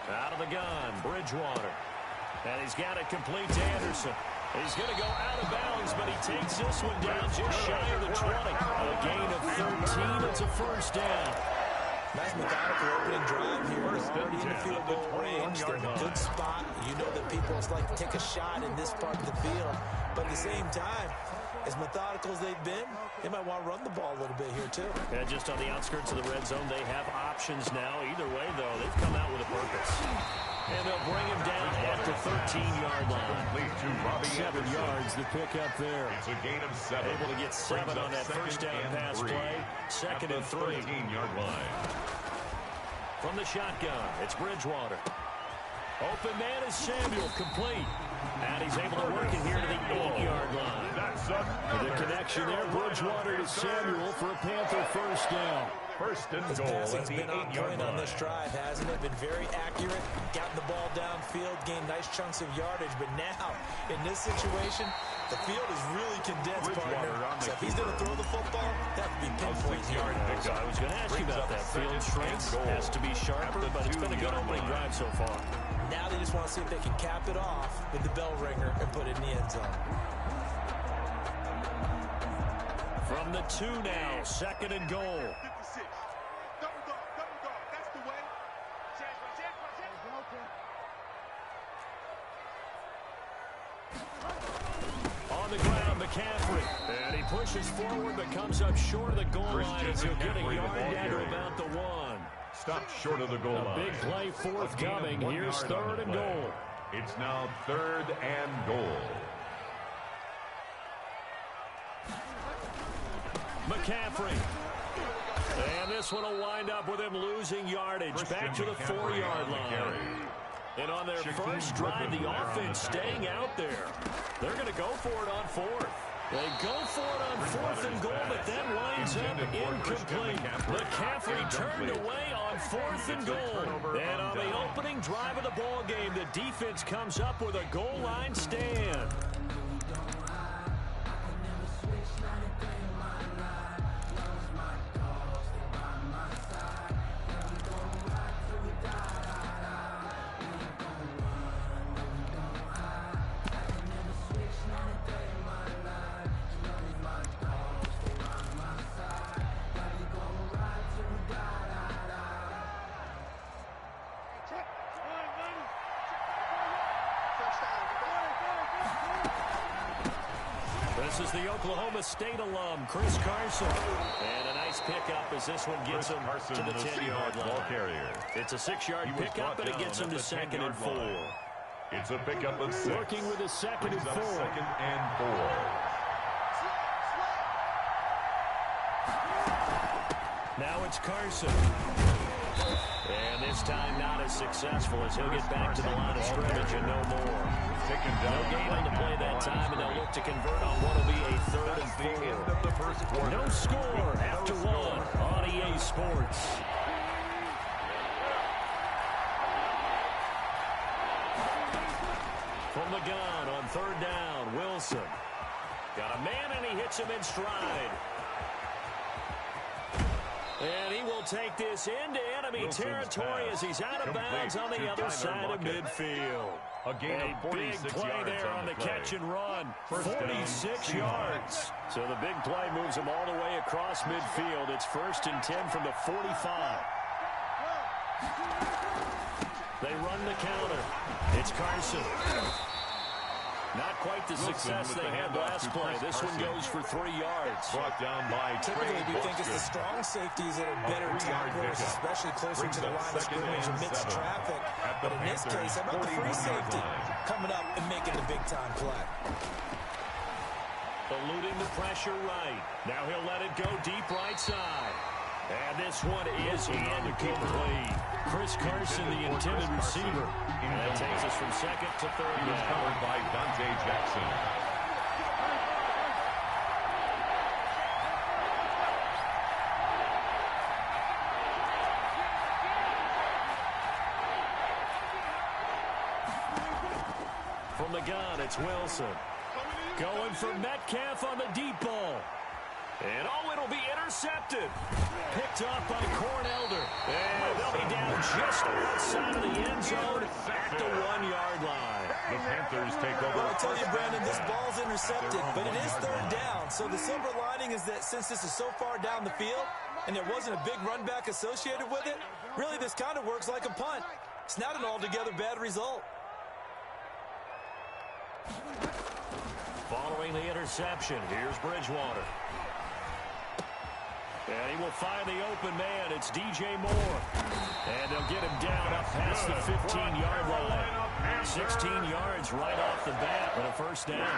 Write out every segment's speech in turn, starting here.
Out of the gun, Bridgewater. And he's got it complete to Anderson. He's going to go out of bounds, but he takes this one down just shy of the 20. A gain of 13. It's a first down. Nice methodical opening drive here. They're already in the field goal range. They're in a good spot. You know that people just like to take a shot in this part of the field. But at the same time, as methodical as they've been, they might want to run the ball a little bit here too. And just on the outskirts of the red zone, they have options now. Either way, though, they've come out with a purpose. And they'll bring him down at the 13-yard line. 7 yards to pick up there. It's a gain of 7. Able to get 7 on that first down pass play. Second and 3. 13-yard line. From the shotgun, it's Bridgewater. Open man is Samuel, complete. And he's able to work it here to the 8-yard line. The connection there, Bridgewater to Samuel for a Panther first down. First and His goal passing's at the been on 8-yard point on line. this drive, hasn't it? Been very accurate, gotten the ball downfield, gained nice chunks of yardage. But now, in this situation, the field is really condensed, partner. So if he's going to throw the football, that would be pinpoint yard. So I was going to ask you about that. Field strength has to be sharper, but it's been a good opening drive so far. Now they just want to see if they can cap it off with the bell ringer and put it in the end zone. From the 2 now, second and goal. On the ground, McCaffrey. And he pushes forward, but comes up short of the goal line as he'll get a yard down to about the 1. Stop short of the goal line. A big play forthcoming. Here's third and goal. It's now third and goal. McCaffrey. And this one will wind up with him losing yardage. Back to the 4-yard line. And on their first drive, the offense staying out there. They're going to go for it on 4th. They go for it on 4th and goal, but that winds up incomplete. McCaffrey turned away on 4th and goal. And on the opening drive of the ball game, the defense comes up with a goal line stand. This is the Oklahoma State alum, Chris Carson. And a nice pickup as this one gets him to the 10-yard line. It's a 6-yard pickup, and it gets him to second and 4. It's a pickup of 6. Working with a second and 4. Second and 4. Now it's Carson. And this time not as successful as he'll get back to the line of scrimmage and no more. No gain on the play that time, and they'll look to convert on what will be a third and 4. No score after 1 on EA Sports. From the gun on 3rd down, Wilson. Got a man, and he hits him in stride. And he will take this into enemy territory as he's out of bounds on the other side of midfield. A big play there on the catch and run. 46 yards. So the big play moves him all the way across midfield. It's 1st and 10 from the 45. They run the counter. It's Carson. Not quite the success they had last play. This one goes for 3 yards. Brought down by typically we think it's the strong safeties that are better tacklers, especially closer to the line of scrimmage amidst traffic. But in this case, how about the free safety coming up and making the big-time play? Eluding the pressure right. Now he'll let it go deep right side. And this one is incomplete. Chris Carson, the intended receiver. And that takes us from 2nd to 3rd. He was covered by Dante Jackson. From the gun, it's Wilson. Going for Metcalf on the deep ball. And it'll be intercepted. Picked off by Cornelder. And they'll be down just outside of the end zone at the 1-yard line. The Panthers take over. Well, I tell you, Brandon, this ball's intercepted, but it is third down. So the silver lining is that since this is so far down the field and there wasn't a big run back associated with it, really this kind of works like a punt. It's not an altogether bad result. Following the interception, here's Bridgewater. And he will find the open man. It's DJ Moore. And they'll get him down up past the 15-yard line. 16 yards right off the bat with a first down.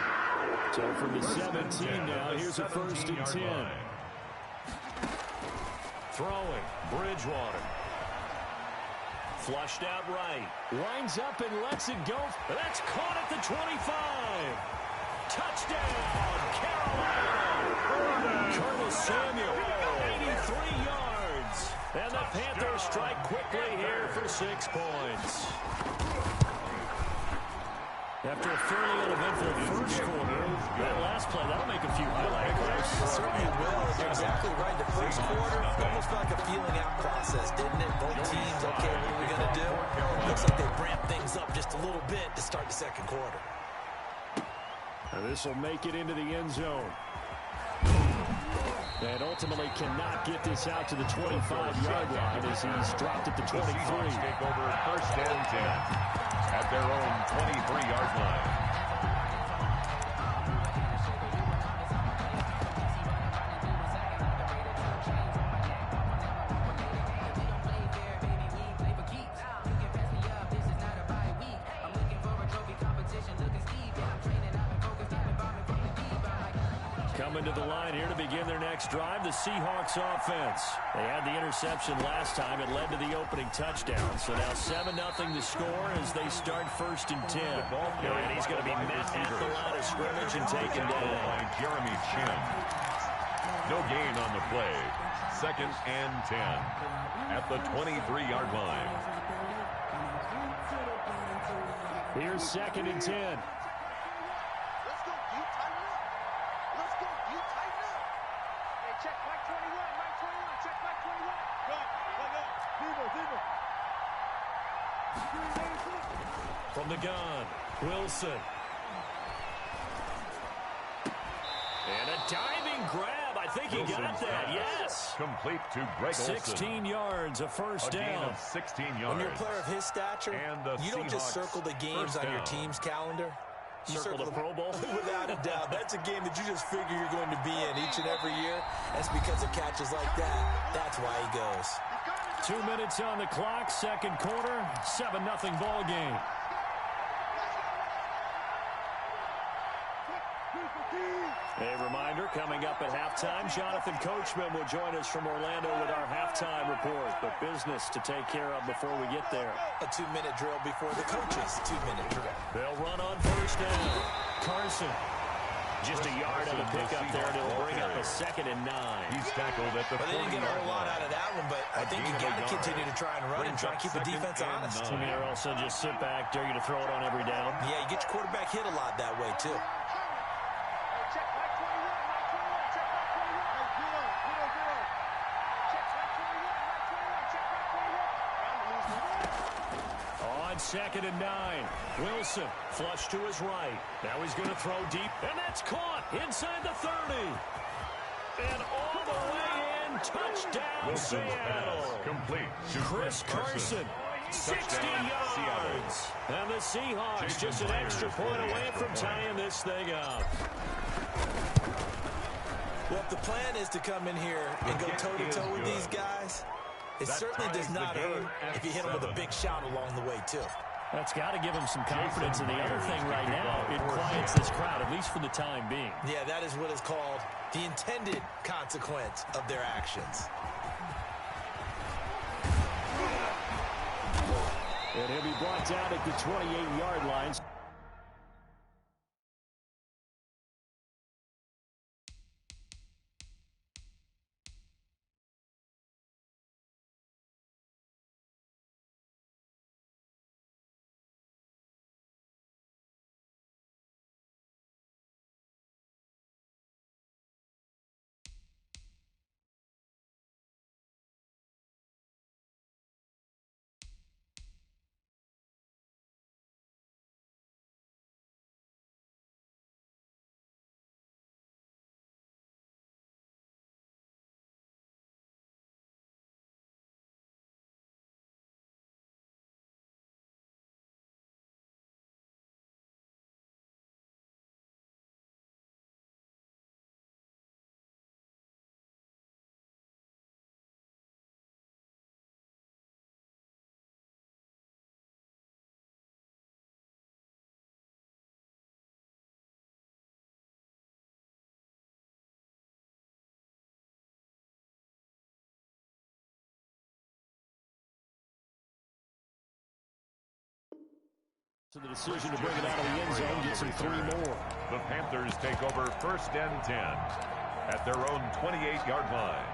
So from the 17 now, here's a 1st and 10. Throwing, Bridgewater. Flushed out right. Lines up and lets it go. That's caught at the 25. Touchdown, Carolina. Curtis Samuel, 83 yards. And the Panthers strike quickly here for 6 points. After a fairly uneventful first quarter, that last play, that'll make a few highlight clips. Certainly will. You're exactly right. The first quarter almost felt like a feeling out process, didn't it? Both teams, okay, what are we going to do? Looks like they ramped things up just a little bit to start the second quarter. And this will make it into the end zone. And ultimately cannot get this out to the 25-yard line as he's dropped at the 23. Take over 1st and 10 at their own 23-yard line. Coming to the line here to begin their next drive, the Seahawks offense. They had the interception last time. It led to the opening touchdown. So now 7-0 to score as they start 1st and 10. And he's going to be met at the line of scrimmage and taken down. Jeremy Chin. No gain on the play. 2nd and 10 at the 23-yard line. Here's 2nd and 10. From the gun, Wilson. And a diving grab. I think he got that, yes. Complete to Greg Olsen. 16 yards, a first down. 16 yards. When you're a player of his stature, you don't just circle the games on your team's calendar. You circle the Pro Bowl? Without a doubt. That's a game that you just figure you're going to be in each and every year. That's because of catches like that. That's why he goes. 2 minutes on the clock, second quarter, 7-0 ball game. A reminder, coming up at halftime, Jonathan Coachman will join us from Orlando with our halftime report. But business to take care of before we get there. A 2-minute drill before the coaches' 2-minute drill. They'll run on first down. Carson. Just a yard on the pickup there, and it'll bring up a 2nd and 9. He's tackled at the 40-yard line. They didn't get a whole lot out of that one, but I think you got to continue to try and run and try and keep the defense honest. Or also just sit back, dare you to throw it on every down. Yeah, you get your quarterback hit a lot that way, too. On 2nd and 9, Wilson flush to his right. Now he's going to throw deep, and that's caught inside the 30. And all the way in, touchdown Seattle. Complete to Chris Carson, 60 yards. And the Seahawks just an extra point away from tying this thing up. Well, if the plan is to come in here and go toe-to-toe with these guys, it certainly does not hurt if you hit them with a big shot along the way, too. That's got to give him some confidence. And the other thing right now, it quiets this crowd, at least for the time being. Yeah, that is what is called the intended consequence of their actions. And he'll be brought down at the 28-yard line. The decision to bring it out of the end zone gets him 3 more. The Panthers take over 1st and 10 at their own 28-yard line.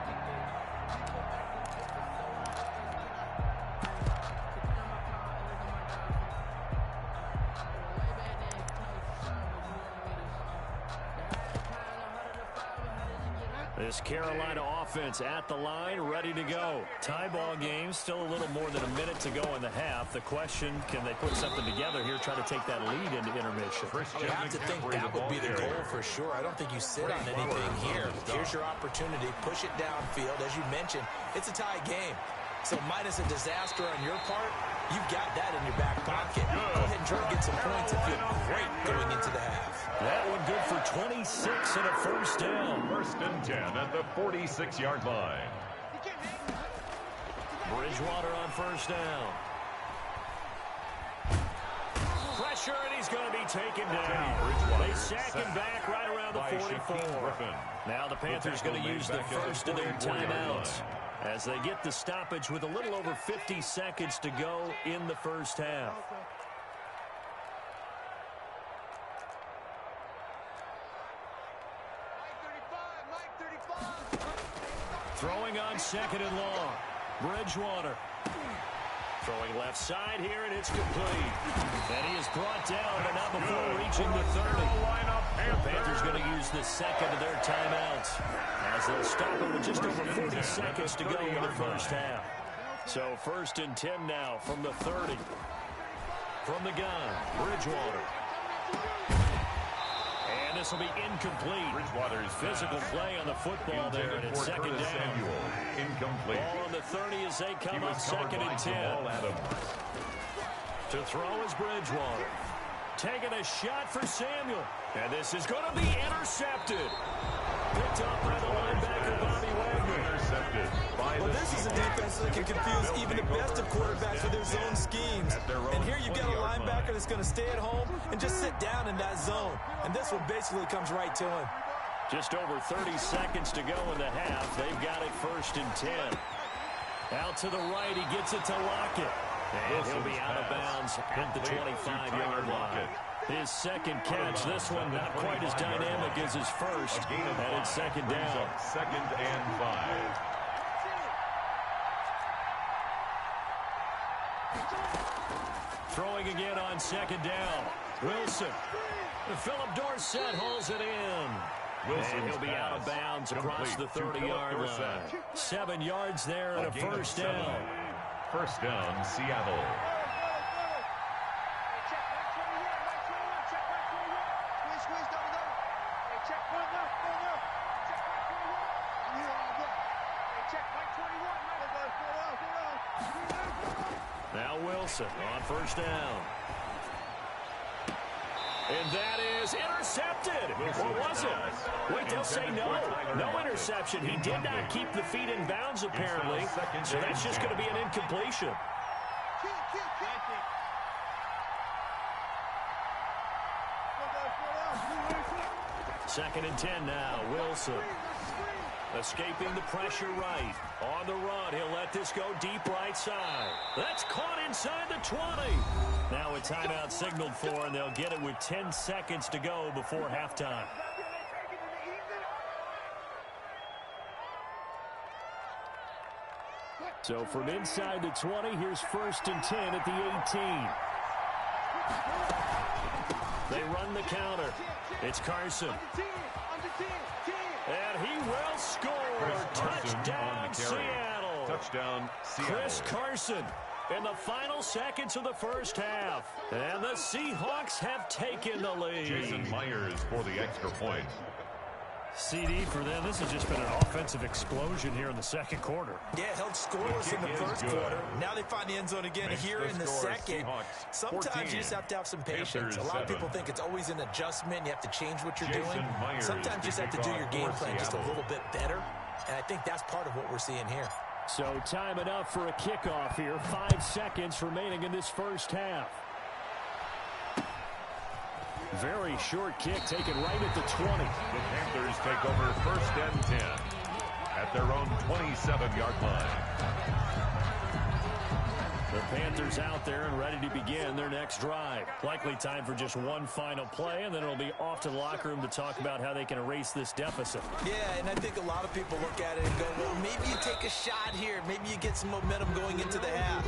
This Carolina offense at the line, ready to go. Tie ball game, still a little more than a minute to go in the half. The question, can they put something together here, try to take that lead into intermission? You have to think that would be the goal for sure. I don't think you sit on anything here. Here's your opportunity. Push it downfield. As you mentioned, it's a tie game. So minus a disaster on your part, you've got that in your back pocket. Go ahead and try to get some points and feel great going into the half. That one good for 26 and a first down. 1st and 10 at the 46-yard line. Bridgewater on first down. Pressure, and he's going to be taken down. They sack him back right around the 44. Now the Panthers going to use the first of their timeouts as they get the stoppage with a little over 50 seconds to go in the first half. Throwing on 2nd and long. Bridgewater. Throwing left side here, and it's complete. And he is brought down, but not before reaching the 30. The Panthers going to use the second of their timeouts as they'll stop it with just over 40 seconds to go in the first half. So 1st and 10 now from the 30. From the gun, Bridgewater. And this will be incomplete. Bridgewater's physical play on the football there, and it's 2nd down. Incomplete. Ball on the 30 as they come up 2nd and 10. To throw is Bridgewater. Taking a shot for Samuel. And this is going to be intercepted. Picked up by the linebacker, Bobby Wagner. Intercepted by Well, this is a defense that can confuse even the best of quarterbacks with their zone schemes. And here you've got a linebacker that's going to stay at home and just sit down in that zone. And this one basically comes right to him. Just over 30 seconds to go in the half. They've got it 1st and 10. Out to the right, he gets it to Lockett. And he'll be out of bounds at the 25-yard line. His second catch, this one not quite as dynamic as his first. And it's 2nd down. 2nd and 5. Throwing again on 2nd down. Wilson. Philip Dorsett hauls it in. Wilson, and he'll be out of bounds across the 30-yard line. 7 yards there and a first down. 1st down, Seattle. Now Wilson on 1st down. And that is intercepted. Or was it? Wait, they'll say no. No interception. He did not keep the feet in bounds, apparently. So that's just going to be an incompletion. Second and 10 now. Wilson. Escaping the pressure right. On the run, he'll let this go deep right side. That's caught inside the 20. Now a timeout signaled for, and they'll get it with 10 seconds to go before halftime. So from inside the 20, here's 1st and 10 at the 18. They run the counter. It's Carson. And he will score. Touchdown, Seattle. Touchdown, Seattle. Chris Carson in the final seconds of the first half. And the Seahawks have taken the lead. Jason Myers for the extra point. CD for them. This has just been an offensive explosion here in the second quarter. Yeah, held scoreless in the first quarter. Now they find the end zone again here in the second. Sometimes you just have to have some patience. A lot of people think it's always an adjustment. You have to change what you're doing. Sometimes you just have to do your game plan just a little bit better. And I think that's part of what we're seeing here. So time enough for a kickoff here. 5 seconds remaining in this first half. Very short kick taken right at the 20. The Panthers take over 1st and 10 at their own 27-yard line. The Panthers out there and ready to begin their next drive. Likely time for just one final play, and then it'll be off to the locker room to talk about how they can erase this deficit. Yeah, and I think a lot of people look at it and go, well, maybe you take a shot here. Maybe you get some momentum going into the half.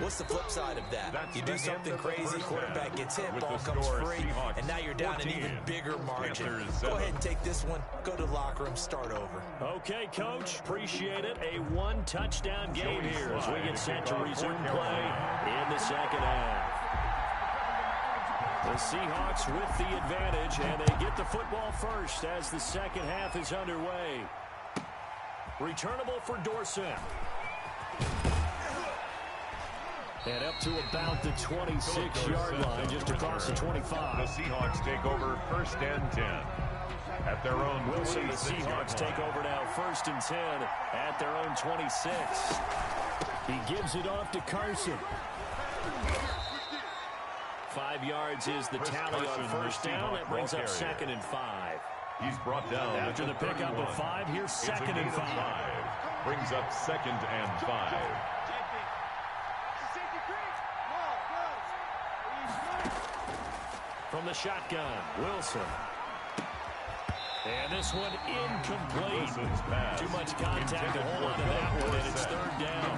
What's the flip side of that? You do something crazy, quarterback gets hit, ball comes free, and now you're down an even bigger margin. Go ahead and take this one, go to the locker room, start over. Okay, Coach, appreciate it. A one-touchdown game here as we get set to resume play in the second half. The Seahawks with the advantage, and they get the football first as the second half is underway. Returnable for Dorsett. And up to about the 26-yard line, just across the 25. The Seahawks take over 1st and 10. At their own Wilson, the Seahawks take over now 1st and 10 at their own 26. He gives it off to Carson. 5 yards is the tally on 1st down. That brings up 2nd and 5. He's brought down after the pickup of 5. Here's 2nd and 5. Brings up 2nd and 5. From the shotgun, Wilson. And this one incomplete. Too much contact to hold on to that one, and it's 3rd down.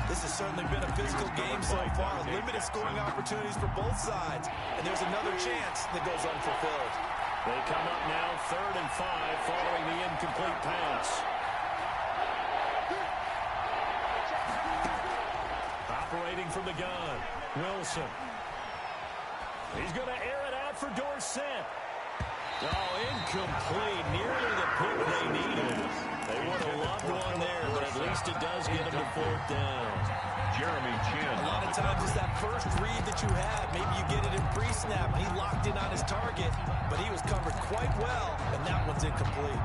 This has certainly been a physical game so far. Limited scoring opportunities for both sides. And there's another chance that goes unfulfilled. They come up now 3rd and 5 following the incomplete pass. Operating from the gun, Wilson. He's going to air it out for Dorsett. Oh, incomplete. Nearly the pick they needed. They would have loved one there, but at least it does get them to 4th down. Jeremy Chin. A lot of times it's that first read that you have. Maybe you get it in pre-snap, and he locked in on his target, but he was covered quite well, and that one's incomplete.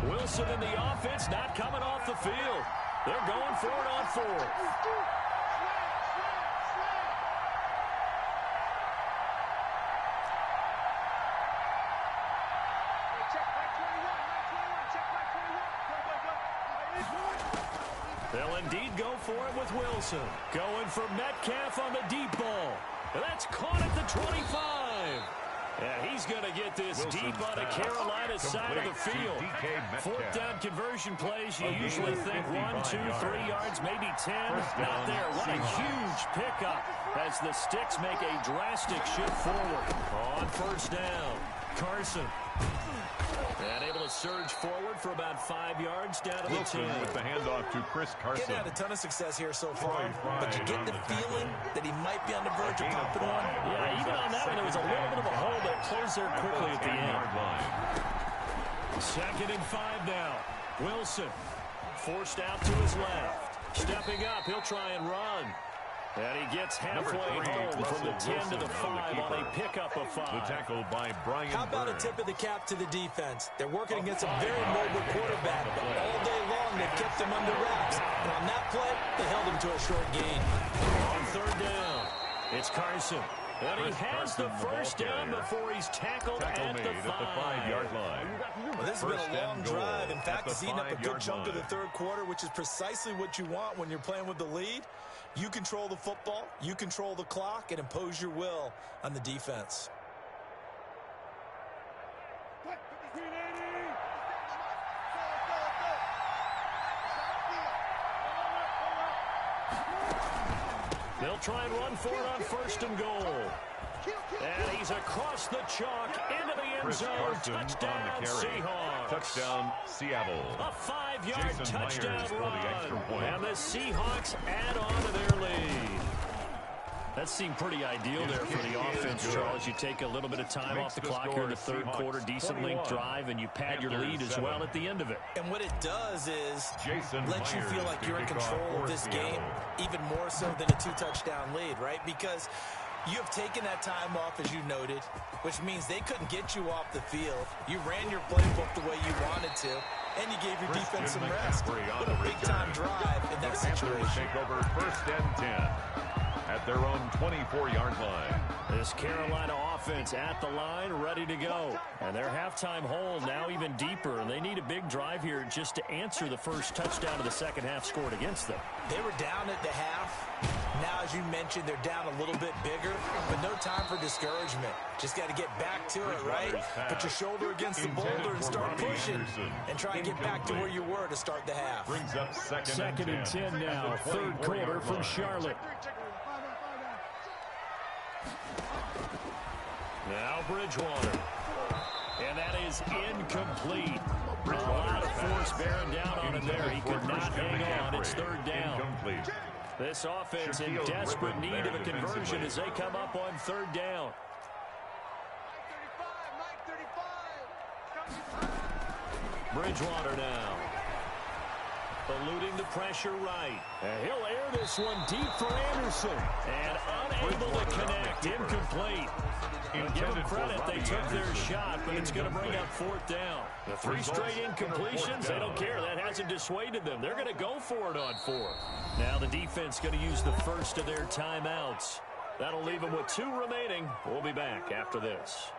Wilson in the offense, not coming off the field. They're going for it on 4th. They'll indeed go for it with Wilson. Going for Metcalf on the deep ball. And that's caught at the 25. Yeah, he's going to get this deep on the Carolina side of the field. 4th down conversion plays, you usually think 1, 2, 3 yards, maybe 10. Not there. What a huge pickup as the Sticks make a drastic shift forward. On 1st down, Carson. And able to surge forward for about 5 yards down to the 10. With the handoff to Chris Carson. Getting had a ton of success here so far, but you get the feeling that he might be on the verge of popping one. Yeah, even on that one, there was a little bit of a hole that closed there quickly at the end. 2nd and 5 now. Wilson forced out to his left. Stepping up, he'll try and run. And he gets halfway home from the 10 to the 5 on a pickup of 5. The tackle by Brian How about Burns. a tip of the cap to the defense? They're working against a very mobile quarterback, but all day long they've kept him under wraps. And on that play, they held him to a short gain. On 3rd down, it's Carson. And he has the 1st down before he's tackled at the 5-yard line. Well, this has been a long drive. In fact, it's eaten up a good chunk of the 3rd quarter, which is precisely what you want when you're playing with the lead. You control the football, you control the clock, and impose your will on the defense. They'll try and run for it on 1st and goal. And he's across the chalk into the end zone. Touchdown, Seahawks. Touchdown, Seattle. A 5-yard touchdown run. And the Seahawks add on to their lead. That seemed pretty ideal there for the offense, Charles. You take a little bit of time off the clock here in the 3rd quarter, decent length drive, and you pad your lead as well at the end of it. And what it does is let you feel like you're in control of this game, even more so than a 2-touchdown lead, right? Because you have taken that time off, as you noted, which means they couldn't get you off the field. You ran your playbook the way you wanted to, and you gave your defense some rest. What a big-time drive in that situation. Take over 1st and 10 at their own 24-yard line. This Carolina offense at the line, ready to go. And their halftime hole now even deeper, and they need a big drive here just to answer the first touchdown of the second half scored against them. They were down at the half. Now, as you mentioned, they're down a little bit bigger, but no time for discouragement. Just got to get back to it, right? Put your shoulder against the boulder and start pushing, and try and get back to where you were to start the half. Brings up second and 10 now, third quarter from Charlotte. Now Bridgewater. And that is incomplete. A lot of force bearing down on him there. He could not hang on. It's third down. This offense in desperate need of a conversion as they come up on third down. Bridgewater now. Eluding the pressure right. And he'll air this one deep for Anderson. And unable to connect. Incomplete. Give them credit. They took their shot, but it's going to bring up fourth down. The three straight incompletions, they don't care. That hasn't dissuaded them. They're going to go for it on fourth. Now the defense going to use the first of their timeouts. That'll leave them with 2 remaining. We'll be back after this.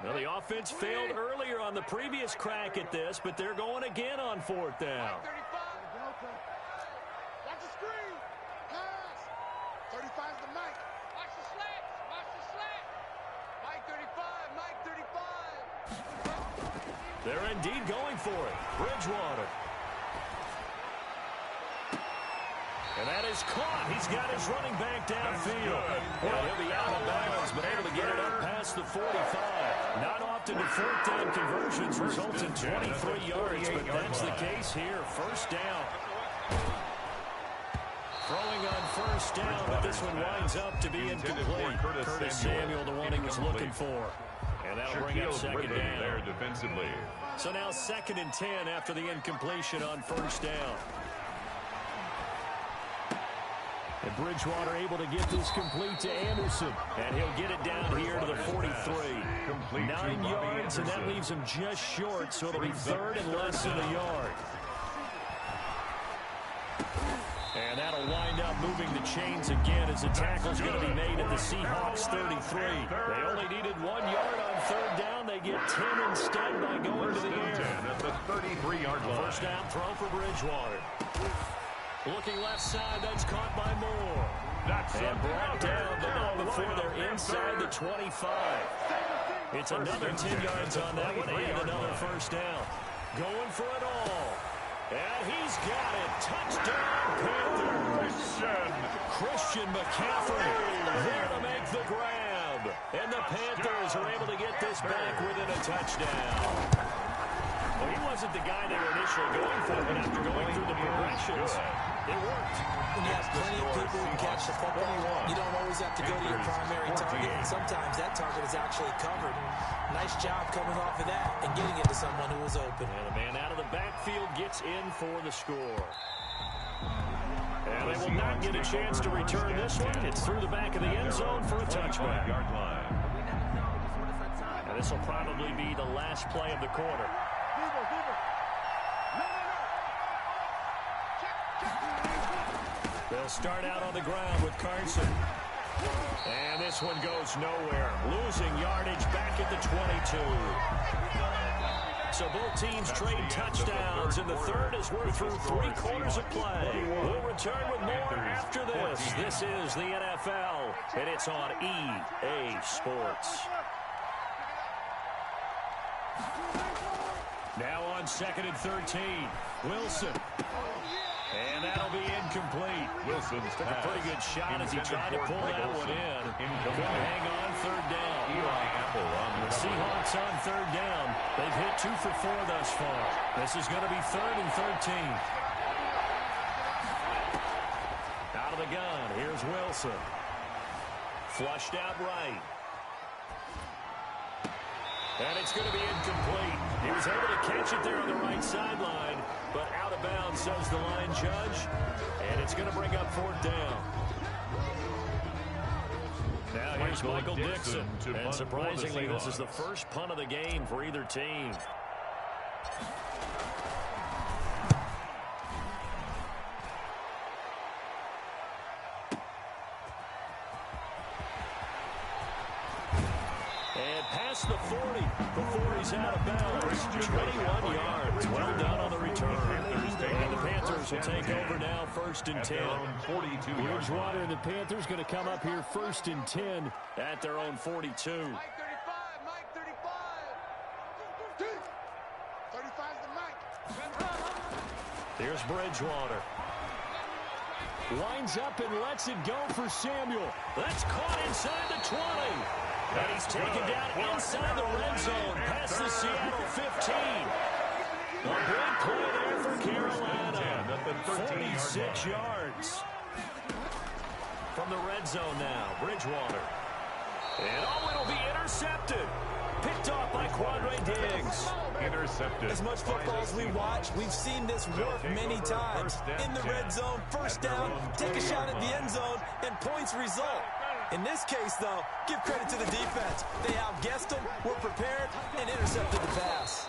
Now the offense failed earlier on the previous crack at this, but they're going again on fourth down. Watch the screen. Pass. 35's the Mike. Watch the slats. Watch the slats. Mike 35. Mike 35. They're indeed going for it. Bridgewater. And that is caught. He's got his running back downfield. Well, he'll be out of bounds, but able to get it up past the 45. Not often do fourth down conversions result in 23 yards, but that's the case here. First down. Throwing on first down, but this one winds up to be incomplete. Curtis Samuel, the one he was looking for. And that'll bring up second down. There defensively. So now second and 10 after the incompletion on first down. And Bridgewater able to get this complete to Anderson. And he'll get it down here to the 43. 9 yards, and that leaves him just short, so it'll be third and less than a yard. And that'll wind up moving the chains again as the tackle's going to be made at the Seahawks 33. They only needed 1 yard on third down. They get 10 instead by going to the air. At the 33-yard line. First down throw for Bridgewater. Looking left side, that's caught by Moore. And brought down, but not before they're inside the 25. It's another 10 yards on that one and another first down. Going for it all. And he's got it. Touchdown, Panthers. Christian McCaffrey there to make the grab. And the Panthers are able to get this back within a touchdown. Well, he wasn't the guy they were initially going for, but after going through the progressions, it worked. When you have plenty of people who can catch the football, you don't always have to go to your primary target. And sometimes that target is actually covered. Nice job coming off of that and getting it to someone who was open. And the man out of the backfield gets in for the score. And they will not get a chance to return this one. It's through the back of the end zone for a touchback. And this will probably be the last play of the quarter. They'll start out on the ground with Carson. And this one goes nowhere. Losing yardage back at the 22. So both teams trade touchdowns, and the third as we're through 3 quarters of play. We'll return with more after this. This is the NFL, and it's on EA Sports. Now on second and 13, Wilson. And that'll be incomplete. Wilson's took a pretty good shot as he tried to pull that one in. Couldn't hang on third down. The Seahawks on third down. They've hit 2 for 4 thus far. This is going to be third and 13. Out of the gun, here's Wilson. Flushed out right. And it's going to be incomplete. He was able to catch it there on the right sideline, but out of bounds, says the line judge. And it's going to bring up fourth down. Now here's Michael Dixon. And surprisingly, this is the first punt of the game for either team. across the 40 before he's out of bounds. 21 yards. Well done on the return. And the Panthers will take over now, 1st and 10. Bridgewater and the Panthers going to come up here 1st and 10 at their own 42. Mike 35, Mike 35. 35's the Mike. Here's Bridgewater. Winds up and lets it go for Samuel. That's caught inside the 20. And he's taken down inside the red zone past the Seattle 15. A big play there for Carolina. 46 yards. From the red zone now, Bridgewater. And it'll be intercepted. Picked off by Quandre Diggs. Intercepted. As much football as we watch, we've seen this work many times. In the red zone, first down, take a shot at the end zone, and points result. In this case, though, give credit to the defense. They outguessed them, were prepared, and intercepted the pass.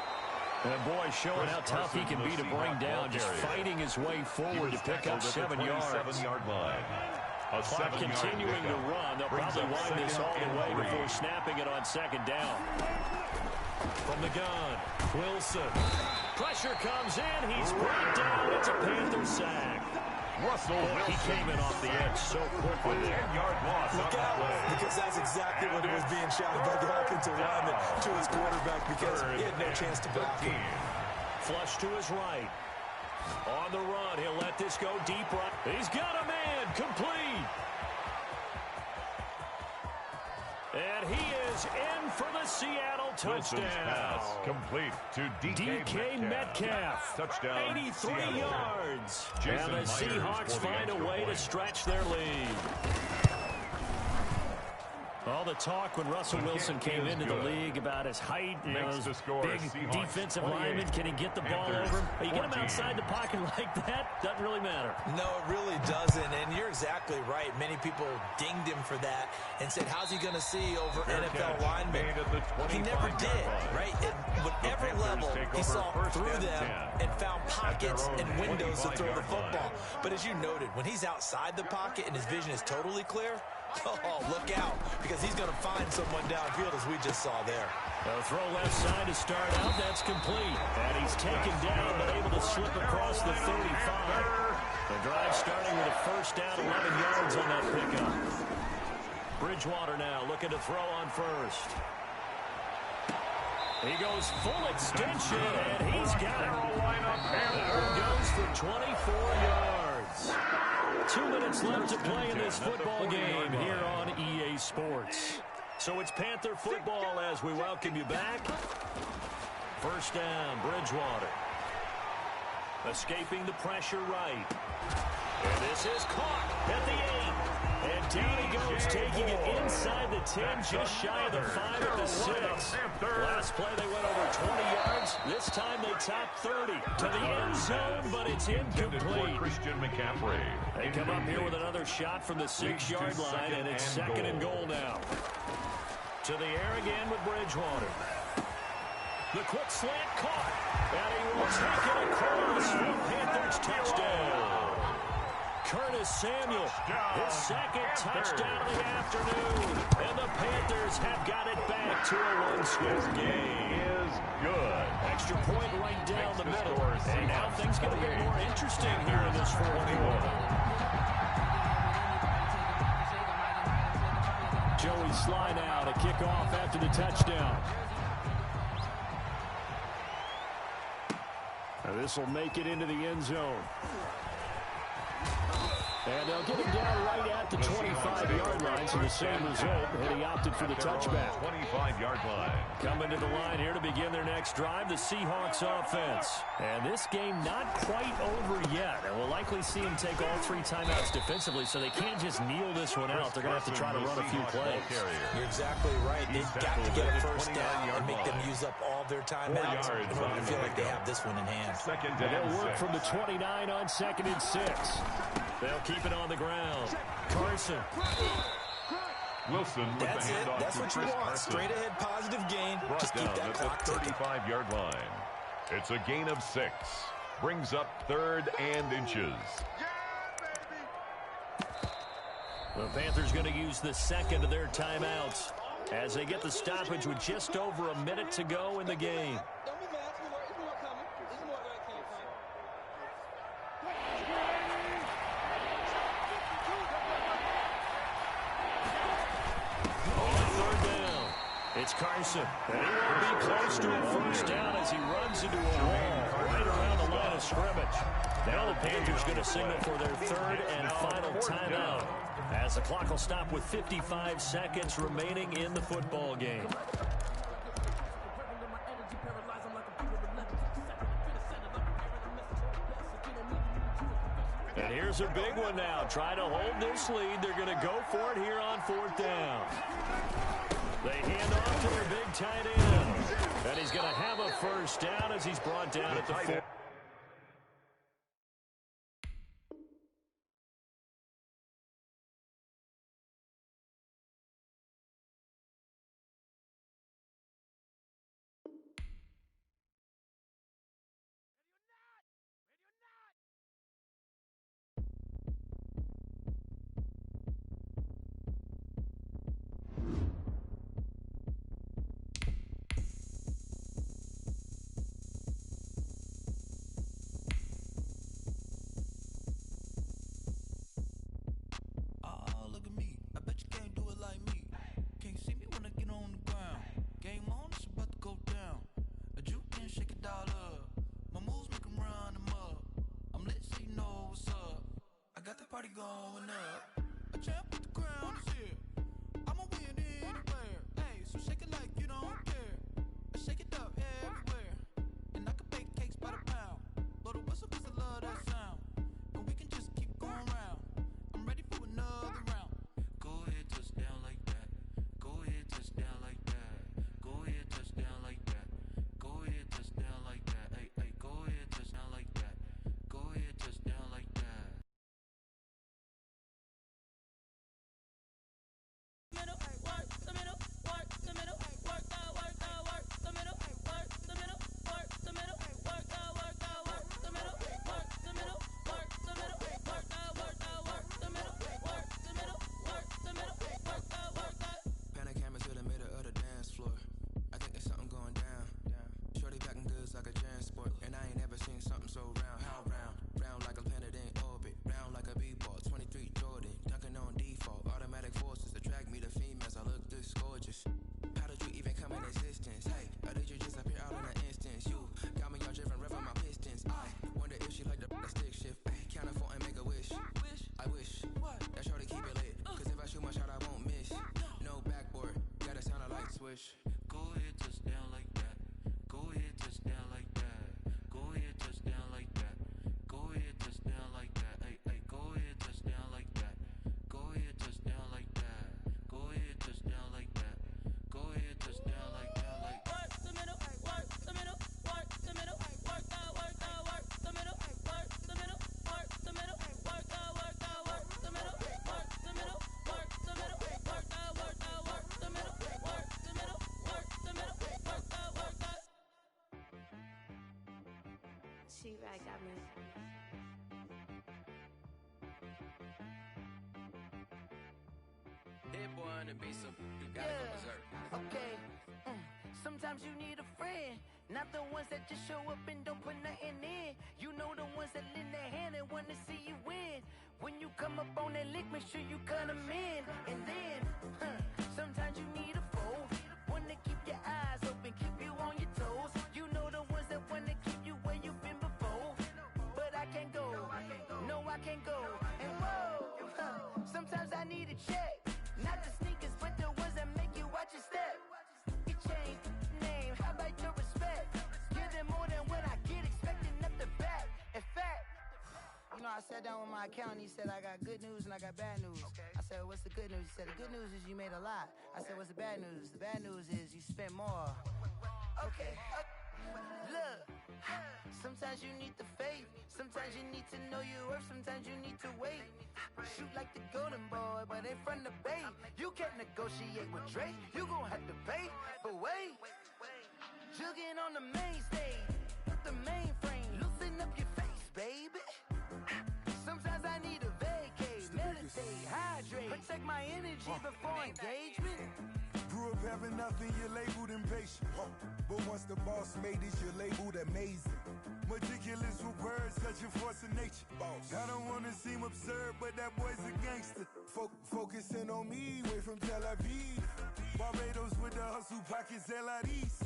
And boy, showing how tough he can be to bring down, just fighting his way forward to pick up 7 yards. 7-yard line. Clock continuing to run. They'll probably wind this all the way before snapping it on 2nd down. From the gun, Wilson. Pressure comes in. He's brought down. It's a Panther sack. Russell Wilson. He came in off the edge so quickly there. 10-yard loss. Look out, because that's exactly what it was being shouted by the offensive lineman to his quarterback, because he had no chance to block him. Flush to his right. On the run, he'll let this go deep right. He's got a man, complete. And he is in for the Seattle touchdown. Pass complete to DK Metcalf. Touchdown. 83 Seattle. yards. Jason And the Myers Seahawks for the find a extra way to point. stretch their lead. All the talk when Russell Wilson came into the league about his height, Makes the score. big Seahawks defensive 28. lineman, can he get the ball Panthers over him? You get him 14. outside the pocket like that, doesn't really matter. No, it really doesn't, and you're exactly right. Many people dinged him for that and said, how's he going to see over NFL linemen? He never did, right? At whatever level, he saw through them and found pockets and windows to throw the football. But as you noted, when he's outside the pocket and his vision is totally clear, oh, look out, because he's going to find someone downfield, as we just saw there. A throw left side to start out. That's complete. And he's taken down, but able to slip across the 35. The drive starting with a 1st down, 11 yards on that pickup. Bridgewater now looking to throw on 1st. He goes full extension, and he's got it. There he goes for 24 yards. 2 minutes left to play in this football game here on EA Sports. So it's Panther football as we welcome you back. 1st down, Bridgewater. Escaping the pressure right. And this is caught at the 8. And down he goes, taking it inside the 10, just shy of the 5 at the 6. Last play they went over 20 yards. This time they top 30 to the end zone, but it's incomplete. Christian McCaffrey. They come up here with another shot from the 6-yard line, and it's 2nd and goal now. To the air again with Bridgewater. The quick slant caught, and he will take it across for Panthers touchdown. Curtis Samuel, his 2nd touchdown of the afternoon. And the Panthers have got it back to a one-score game. Is good. Extra point right down the middle. And now things get a bit more interesting here in this 4th quarter. Joey Sly now to kick off after the touchdown. Now this will make it into the end zone. And they'll get him down right at the 25-yard line, so the same result, and he opted for the touchback. 25-yard line. Coming to the line here to begin their next drive, the Seahawks offense. And this game not quite over yet. And we'll likely see him take all 3 timeouts defensively, so they can't just kneel this one out. They're going to have to try to run a few plays. You're exactly right. They've got to get a 1st down and make them use up all their timeouts in order to feel like they have this one in hand. Second And down, they'll work 6. from the 29 on 2nd and 6. They'll keep it on the ground. Carson. Wilson with That's the it. handoff That's to what you Chris want. Carson. Straight ahead, positive gain. Brought Just keep down that at clock the ticking. 35-yard line. It's a gain of 6. Brings up 3rd and inches. The Panthers going to use the 2nd of their timeouts. as they get the stoppage with just over a minute to go in the game. Don't be mad. There's more coming. There's more that came from. On third down, it's Carson. And he won't be close to a first down as he runs into a wall right around the line of scrimmage. Now the Panthers going to signal for their third and final timeout, as the clock will stop with 55 seconds remaining in the football game. And here's a big one now. Try to hold this lead. They're going to go for it here on fourth down. They hand off to their big tight end. And he's going to have a first down as he's brought down at the 4. Going up, a champ with the crown is here. I'ma win anywhere. Hey, so shake it like you don't care. Shake it up everywhere. And I can bake cakes by the pound. Blow the whistle 'cause I love that sound. And we can just keep going round. I'm ready for another round. Go ahead, touchdown like that. Go ahead, touchdown like that. Go ahead, touchdown like that. Go ahead, touchdown like that. Hey, hey, go ahead, touchdown like that. Go ahead, touchdown like that. Go ahead, touchdown like that. Go ahead, touchdown like that. Go ahead, touchdown like that. Go ahead, touchdown like that. Hey, hey, go ahead, touchdown like that. Go ahead, touchdown like that. Go ahead, touchdown like that. Go ahead, touchdown like that. Like work the middle, work the middle, work the middle, work the middle, work the middle, work the middle, work the middle, work the middle, work the middle, work the middle, work the middle, work the middle, work the middle, work the middle, work the. She-Rag got me. That boy on the beat, so you gotta go berserk. Okay. Sometimes you need a friend, not the ones that just show up and don't put nothing in. You know the ones that lend their hand and want to see you win. When you come up on that lick, make sure you cut them in. And then, sometimes you need a foe, one to keep your eyes open, keep you on your toes. You know the ones that want to keep you where you've been before. But I can't go, no I can't go. And whoa, sometimes I need a check. Not the sneakers, but the ones that make you watch your step. You change name, how about your respect? Give them more than what I get, expecting nothing back. In fact, you know, I sat down with my accountant, he said, I got good news and I got bad news. I said, what's the good news? He said, the good news is you made a lot. I said, what's the bad news? The bad news is you spent more. Okay, look, sometimes you need the faith, sometimes you need to know your worth, sometimes you need to wait. Shoot like the golden boy, but in front of Bay. You can't negotiate with Drake, you gon' have to pay. But wait, jugging on the main stage, the mainframe, loosen up your face, baby. Sometimes I need a vacate, meditate, hydrate, protect my energy before engagement. grew up having nothing, you're labeled impatient. But once the boss made it, you're labeled amazing. Meticulous with words, such a force of nature. I don't want to seem absurd, but that boy's a gangster. Focusing on me, way from Tel Aviv. Barbados with the hustle pockets, LIDs.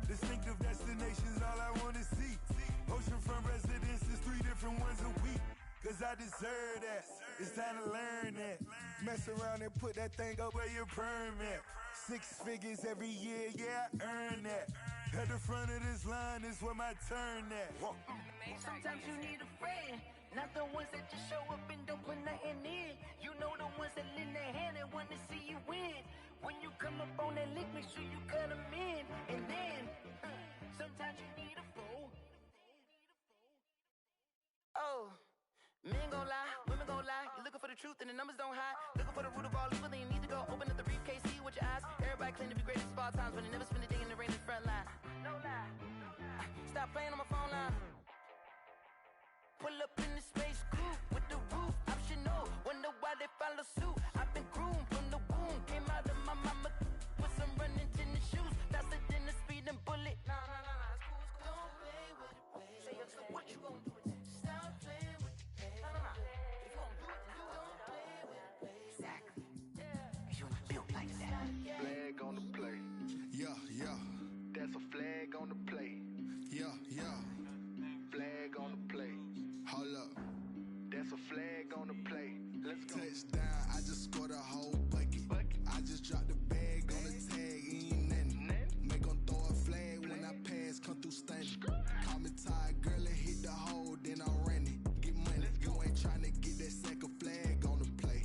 Distinctive destinations, all I want to see. Oceanfront residences, 3 different ones a week. Cause I deserve that, it's time to learn that. Mess around and put that thing up where your permit. 6 figures every year, yeah, I earn that. At the front of this line is where my turn at. Sometimes you need a friend, not the ones that just show up and don't put nothing in. You know the ones that lend their hand and want to see you win. When you come up on that lick, make sure you cut them in. And then, sometimes you need a fool. Oh. Men gon' lie, women gon' lie. You're looking for the truth and the numbers don't hide. Looking for the root of all evil, then you need to go open up the briefcase, see with your eyes. Everybody claim to be greatest of all times, but they never spend a day in the rain in the front line. No lie. Stop playing on my phone line. Pull up in the space coupe with the roof optional. Wonder why they follow suit. I've been groomed from the womb. Came out of my mama with some running tennis shoes. Faster than the speeding bullet. Nah, it's cool, it's cool. Don't play with it, baby. Say, so what you gon' do with that? Stop playing with it. If you gon' do it, then don't play with it, baby. Exactly. You ain't built like that. Flag on the play. Yeah. That's a flag on the play. Yeah. Flag on the play. Hold up. That's a flag on the play. Let's go. Touchdown, I just scored a whole bucket. I just dropped the bag on the tag, ain't nothing. Make 'em throw a flag when I pass, come through stunning. Call me tired, girl, and hit the hole, then I'm running. Get money, you ain't tryna get that second flag on the play.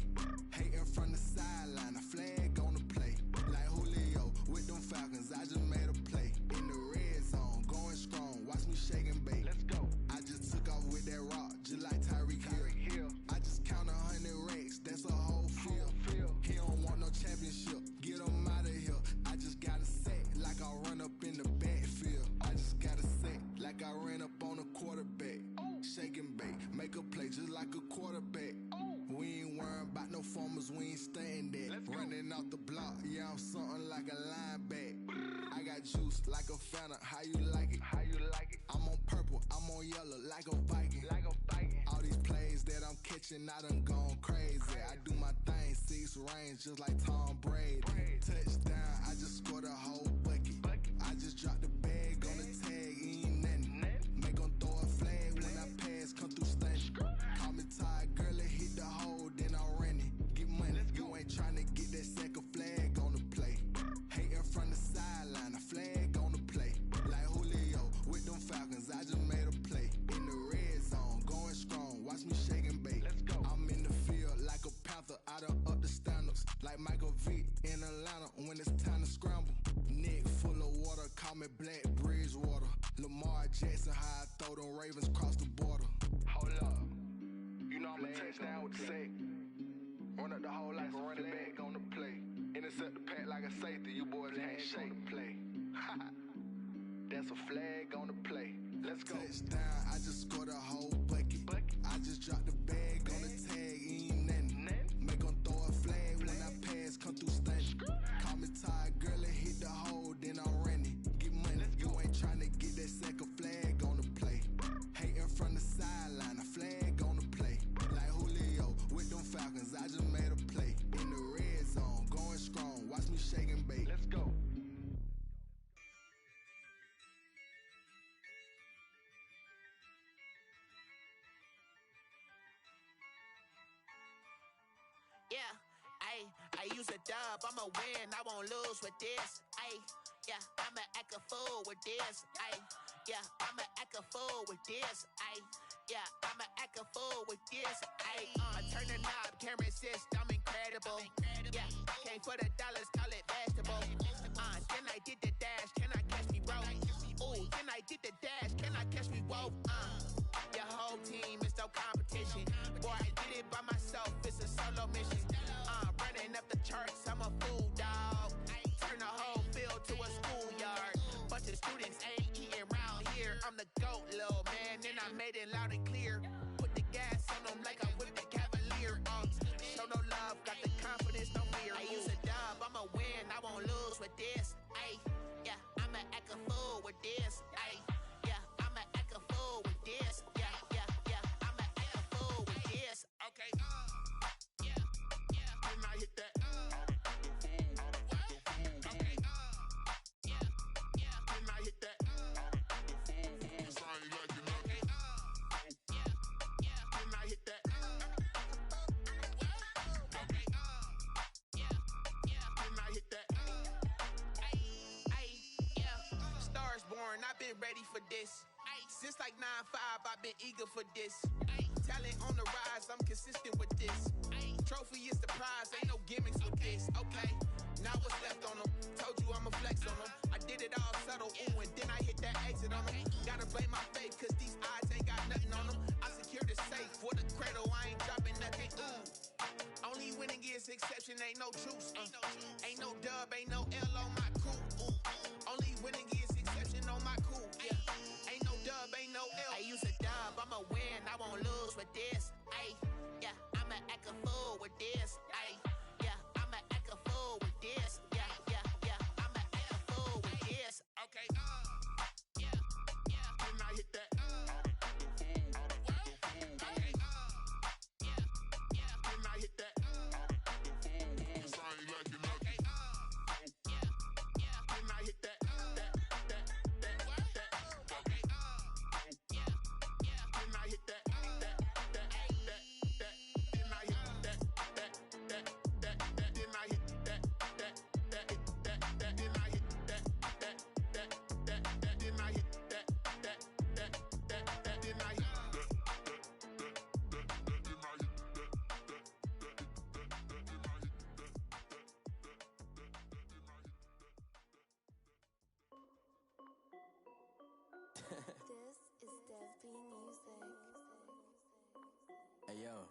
Hating from the sideline, a flag on the play. Like Julio with them Falcons, I just made a play. In the red zone, going strong, watch me shake and bake. Let's go. I just took off with that rock, just like Tyreek Hill. I just count 100 racks, that's a whole field. He don't want no championship, get him out of here. I just got a sack, like I run up in the backfield. I just got a sack, like I ran up on a quarterback. Shake and bake, make a play just like a quarterback. We ain't worrying about no formers, we ain't staying there. Running off the block, yeah, I'm something like a linebacker. I got juice like a Fanta, how you like it? I'm on purple, I'm on yellow, like a Viking. All these plays that I'm catching, I done gone crazy. I do my thing, 6 range, just like Tom Brady. Touchdown, I just scored a whole bucket. I just dropped the bag on the tag, ain't nothing. Make 'em throw a flag when I pass, come through stunning. Call me tired, girl, and hit the hole, then I'm running. Get money, you ain't tryna get that second flag on the play. Hating from the sideline, a flag on the play. Like Julio with them Falcons, I just made a play. In the red zone, going strong, watch me shake and bake. Let's go. I'm in the field like a Panther, I done up the standards. Like Michael Vick in Atlanta when it's time to scramble. Neck full of water, call me Black Bridgewater. Lamar Jackson, how I throw them Ravens cross the border. Hold up. You know I'm a touchdown with the sack. Run up the whole like a running back on the play. Intercept the pack like a safety. You boys ain't shake the play. That's a flag on the play. Let's go. Touchdown, I just scored a whole bucket. I just dropped the bag on the tag, ain't nothing. Make 'em throw a flag when I pass, come through stunning. Call me tired, girl, and hit the hole, then I'm running. Get money, you ain't tryna get that second flag on the play. Hating from the sideline, a flag on the play. Like Julio with them Falcons, I just made a play. In the red zone, going strong, watch me shake and bake. Let's go. Yeah, I use a dub, I'ma win, I won't lose with this. Yeah, I'ma act a fool with this. Yeah, I'ma act a fool with this. Yeah, I'ma act a fool with this. I turn the knob, can't resist, I'm incredible. Yeah, came for the dollars, call it vegetable. Then I did the dash, can I catch me, bro? Ooh, then I did the dash, can I catch me, whoa? Your whole team is no competition. Boy, I did it by myself, it's a solo mission. Running up the charts, I'm a fool, dog. Turn the whole field to a schoolyard. Bunch of students ain't eating round here. I'm the GOAT, little man, and I made it loud and clear. Put the gas on them like I whipped the Cavalier. Show no love, got the confidence, no fear. I use a dub, I'ma win, I won't lose I've been ready for this. Since like 9-5, I've been eager for this. Talent on the rise, I'm consistent with this. Trophy is the prize, ain't no gimmicks with this. Okay, now what's left on them? Told you I'ma flex on them. I did it all subtle, ooh, and then I hit that exit on them. Gotta blame my faith, cause these eyes ain't got nothing on them. I secured the safe for the cradle, I ain't dropping nothing, ooh. Only winning is exception, ain't no truce. Ain't no dub, ain't no L on my crew. Ooh. Only winning is exception on my crew. Yeah. Ain't no dub, ain't no L. I use a dub, I'ma win, I won't lose with this. Ay, yeah, I'ma act a fool with this. Ay, yeah, I'ma act a fool with this. Yeah, yeah, yeah, I'ma act a fool with this. Okay, yeah, yeah. Then I hit that. Okay, yeah, yeah. Then I hit that. This is Dev B Music. Hey yo,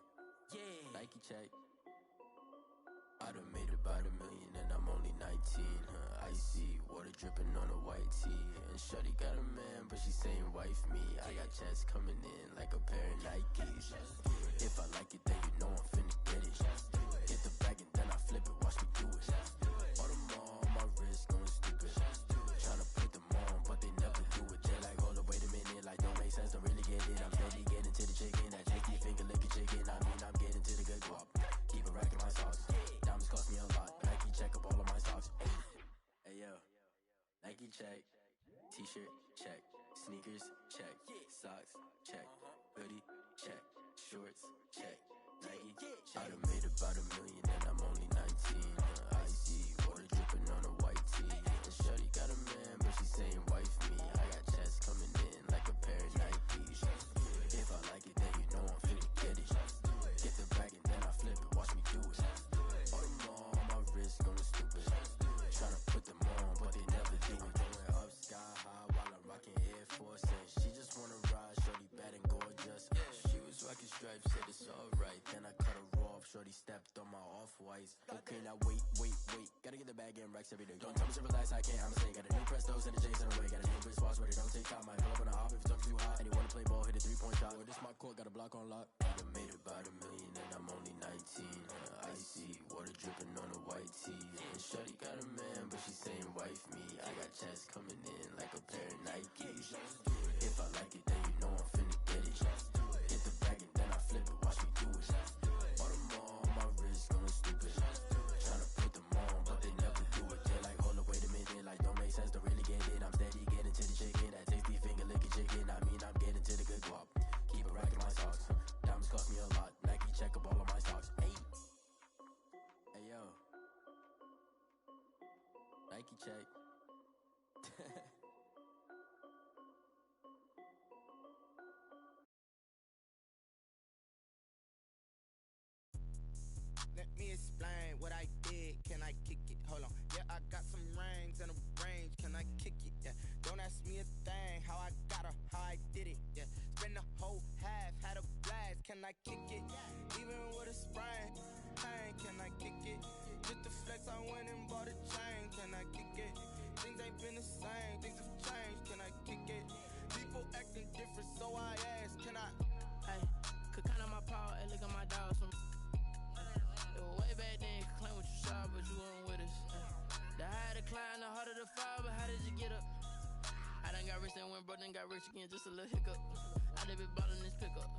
yeah, Nike check. I done made about $1 million and I'm only 19. Icy water dripping on a white tee. And shorty got a man, but she saying wife me. I got checks coming in like a pair of Nikes. If I like it, then you know I'm finna get it. Get the bag and then I flip it, watch me do it. All them on my wrist going stupid. Tryna put them on, but they never do it. They're like, hold up, wait a minute, like don't make sense, don't really get it. I'm steady getting to the chicken, that tasty finger licking chicken. I mean, I'm getting to the good guap. Keep a rack in my socks. Diamonds cost me a lot. Nike check up all of my socks. Hey yo, Nike check. T-shirt check. Sneakers check. Socks check. Hoodie check. Shorts check. Nike check. I done made about $1 million and I'm only 19. Icy water dripping on a white tee. And shorty got a man, but she saying wife me. I got checks coming in like a pair of Nikes. If I like it, then you know I'm finna get it. Get the bag and then I flip it, watch me do it. All them on my wrist going stupid. Tryna put them on, but they never do it. Going up sky high while I'm rocking Air Force. And she just wanna ride, shorty bad and gorgeous. She was rocking stripes, said it's alright. Then I cut her off, shorty stepped on my off-whites. Okay, now wait. Gotta get the bag and racks every day. Don't tell me to relax, I can't, I'm saying. Got a new Prestos and a J's in the way. Got a new bitch watch, but it don't take time. I pull up on a hop if it's talking too hot. And you wanna play ball, hit a 3-point shot. Well, this my court, got a block on lock. I done made about $1 million and I'm only 19. Icy water dripping on a white tee. And shorty got a man, but she saying wife me. I got checks coming in like a pair of Nikes. If I like it, then you know I'm finna get it. Get the bag and then I flip it, watch me do it. All them on my wrist going stupid. Tryna put them on, but they never do it. They're like, hold up, wait a minute, like don't make sense, don't really get it. I'm steady getting to the chicken, that tasty finger licking chicken. I mean, I'm getting to the good guap. Keep a rack in my socks. Diamonds cost me a lot. Nike check up all of my socks. Hey yo, Nike check. Let me explain what I did. Can I kick it? Hold on. Yeah, I got some rings and a range. Can I kick it? Yeah. Don't ask me a thing. How I got her, how I did it. Yeah. Spend the whole half, had a blast. Can I kick it? Even with a sprain. Pain, can I kick it? Just the flex, I went and bought a chain. Can I kick it? Things ain't been the same. Things have changed. Can I kick it? People acting different, so I ask. Can I? Hey, could count on my power and look at my dogs from. Way back then, claim what you saw, but you weren't with us. The higher the climb, the harder the fall, but how did you get up? I done got rich and went broke, then got rich again, just a little hiccup. I done been ballin' this pickup.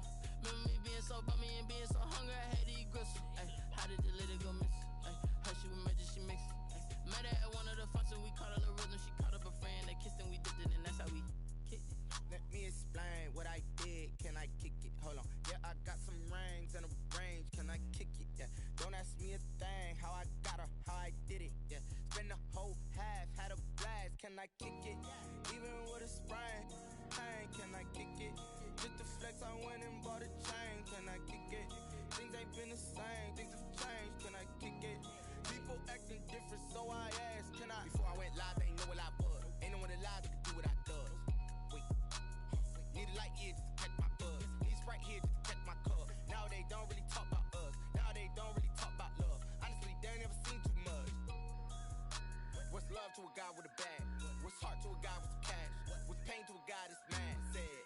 Remember me being so bummy and being so hungry, I had to eat gristle. Ay, how did the lady go miss? Ay, her she was magic, she mixed. Met her at one of the functions, we caught her the rhythm, she caught up a friend, they kissed and we dipped it, and that's how we kicked it. Let me explain what I did. Can I kick it? Hold on. Yeah, I got some rings and a range. Can I kick it? Yeah. Don't ask me a thing. How I got her, how I did it. Yeah. Spend the whole half, had a blast. Can can I kick it? Even with a sprain, pain, can I kick it? Just the flex, I went and bought a chain, can I kick it? Things ain't been the same, things have changed, can I kick it? People acting different, so I asked, can I? Before I went live, they ain't know what I was. Ain't no one alive that can do what I does. Wait, need a light here just to catch my buzz. Need Sprite here just to catch my cup. Now they don't really talk about us. Now they don't really talk about love. Honestly, they ain't never seen too much. What's love to a guy with a bag? What's heart to a guy with some cash? What's pain to a guy that's mad? Said.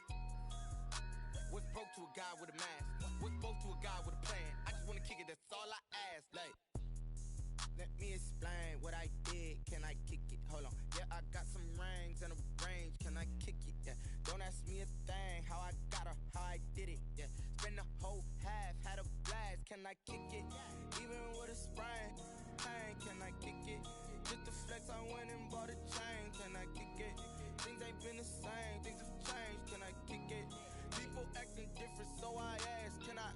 What's broke to a guy with a mask? What's broke to a guy with a plan? I just wanna kick it, that's all I ask. Like, let me explain what I did. Can I kick it? Hold on. Yeah, I got some rings and a range. Can I kick it? Yeah. Don't ask me a thing. How I got her, how I did it. Yeah. Spend the whole half, had a blast. Can I kick it? Even with a sprain, pain. Can I kick it? Just the flex, I went and bought a chain. Can I kick it? Things ain't been the same. Things have changed. Can I kick it? People acting different, so I ask, can I?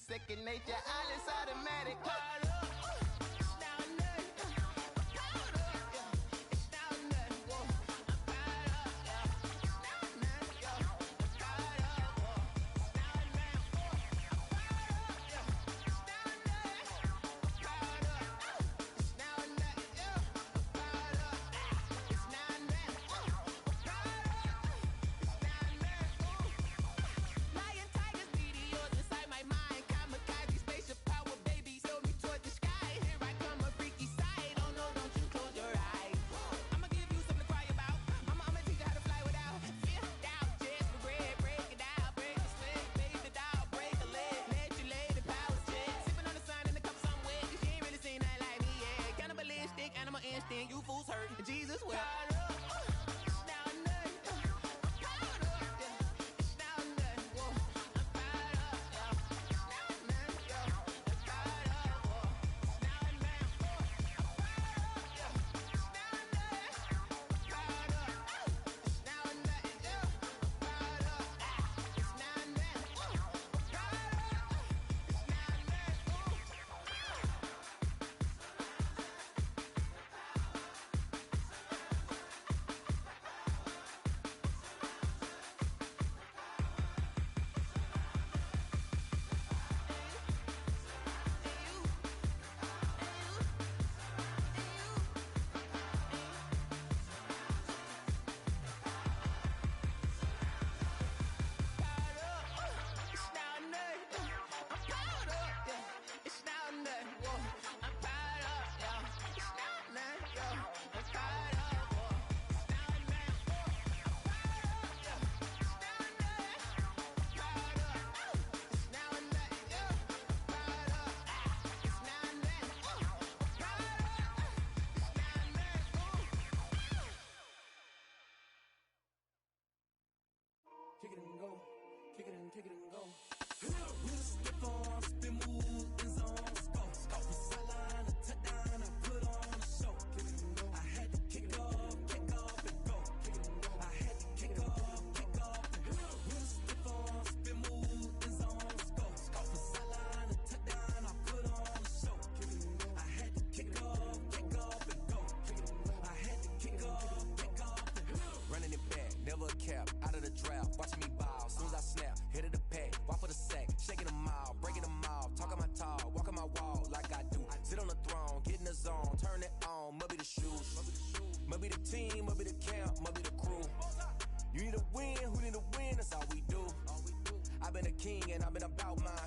Second nature, all is automatic. You fools hurt, Jesus will. Kick it and go, kick it and go. We'll step on, spin, move, in zone, go. From sideline to touchdown, I put on a show. I had to kick off and go. I had to kick off and go. We'll step on, spin, move, in zone, go. From sideline to touchdown, I put on a show. I had to kick off and go. I had to kick off and go. Running it back, never a cap, out of the draft. Watch team, must be the camp, must be the crew. You need a win, who need a win, that's all we do. I've been a king and I've been about mine.